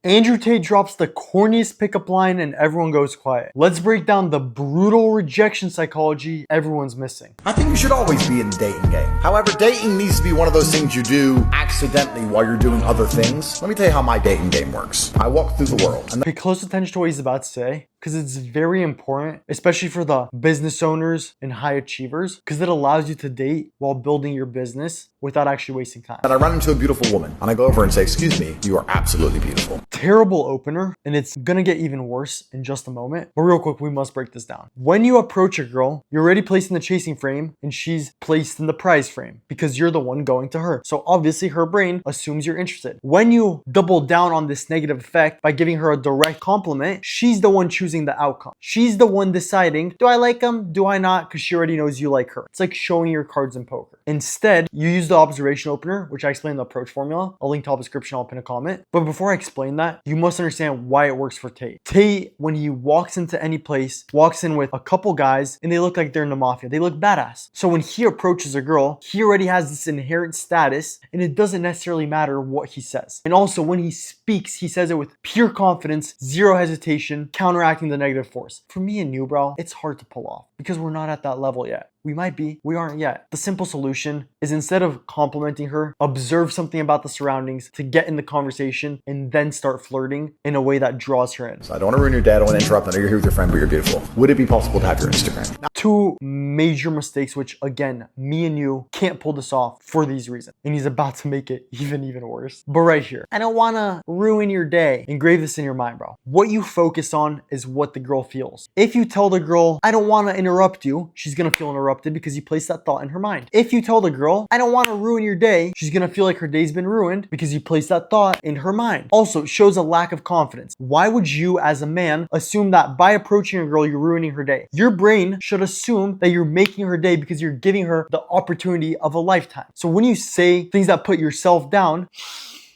Andrew Tate drops the corniest pickup line and everyone goes quiet. Let's break down the brutal rejection psychology everyone's missing. I think you should always be in the dating game. However, dating needs to be one of those things you do accidentally while you're doing other things. Let me tell you how my dating game works. I walk through the world. Pay close attention to what he's about to say, because it's very important, especially for the business owners and high achievers, because it allows you to date while building your business without actually wasting time. And I run into a beautiful woman and I go over and say, excuse me, you are absolutely beautiful. Terrible opener, and it's gonna get even worse in just a moment. But real quick, we must break this down. When you approach a girl, you're already placed in the chasing frame and she's placed in the prize frame because you're the one going to her. So obviously her brain assumes you're interested. When you double down on this negative effect by giving her a direct compliment, she's the one choosing the outcome. She's the one deciding, do I like him? Do I not? Because she already knows you like her. It's like showing your cards in poker. Instead, you use the observation opener, which I explained in the approach formula. I'll link top description, I'll pin a comment. But before I explain that, you must understand why it works for Tate. Tate, when he walks into any place, walks in with a couple guys and they look like they're in the mafia. They look badass. So when he approaches a girl, he already has this inherent status and it doesn't necessarily matter what he says. And also when he speaks, he says it with pure confidence, zero hesitation, counteracting the negative force. For me and you, bro, it's hard to pull off because we're not at that level yet. We might be, we aren't yet. The simple solution is instead of complimenting her, observe something about the surroundings to get in the conversation and then start flirting in a way that draws her in. So I don't want to ruin your day, I don't want to interrupt. I know you're here with your friend, but you're beautiful. Would it be possible to have your Instagram? Two major mistakes, which again, me and you can't pull this off for these reasons. And he's about to make it even worse. But right here, I don't want to ruin your day. Engrave this in your mind, bro. What you focus on is what the girl feels. If you tell the girl, I don't want to interrupt you, she's going to feel interrupted because you placed that thought in her mind. If you tell the girl, I don't want to ruin your day, she's going to feel like her day's been ruined because you placed that thought in her mind. Also, it shows a lack of confidence. Why would you as a man assume that by approaching a girl, you're ruining her day? Your brain should assume that you're making her day because you're giving her the opportunity of a lifetime. So when you say things that put yourself down,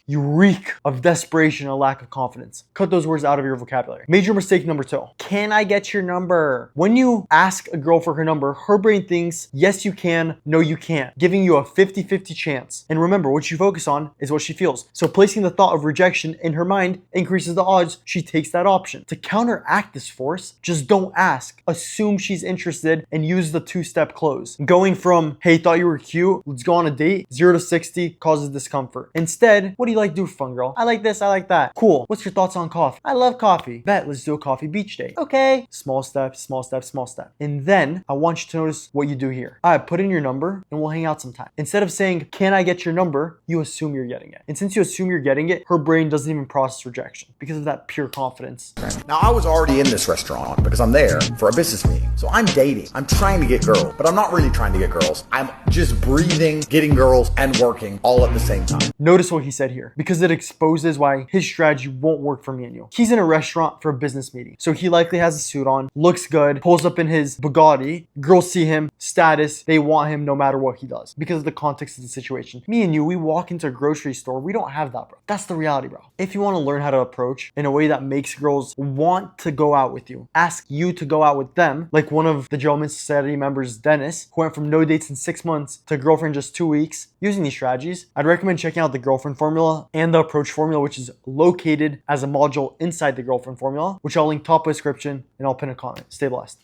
you reek of desperation and a lack of confidence. Cut those words out of your vocabulary. Major mistake number 2. Can I get your number? When you ask a girl for her number, her brain thinks, yes, you can, no, you can't, giving you a 50-50 chance. And remember, what you focus on is what she feels. So placing the thought of rejection in her mind increases the odds she takes that option. To counteract this force, just don't ask. Assume she's interested and use the 2-step close. Going from, hey, thought you were cute, let's go on a date, 0 to 60 causes discomfort. Instead, what do you like to do, fun girl? I like this, I like that. Cool. What's your thoughts on coffee? I love coffee. Bet, let's do a coffee beach date. Okay. Small step, small step, small step. And then I want you to notice what you do here. All right, put in your number and we'll hang out sometime. Instead of saying, can I get your number? You assume you're getting it. And since you assume you're getting it, her brain doesn't even process rejection because of that pure confidence. Now, I was already in this restaurant because I'm there for a business meeting. So I'm dating. I'm trying to get girls, but I'm not really trying to get girls. I'm just breathing, getting girls, and working all at the same time. Notice what he said here, because it exposes why his strategy won't work for me and you. He's in a restaurant for a business meeting. So he likely has a suit on, looks good, pulls up in his Bugatti. Girls see him, status, they want him no matter what he does because of the context of the situation. Me and you, we walk into a grocery store, we don't have that, bro. That's the reality, bro. If you want to learn how to approach in a way that makes girls want to go out with you, ask you to go out with them, like one of the Gentlemen's Society members, Dennis, who went from no dates in 6 months to girlfriend in just 2 weeks, using these strategies, I'd recommend checking out the girlfriend formula and the approach formula, which is located as a module inside the girlfriend formula, which I'll link top description and I'll pin a comment. Stay blessed.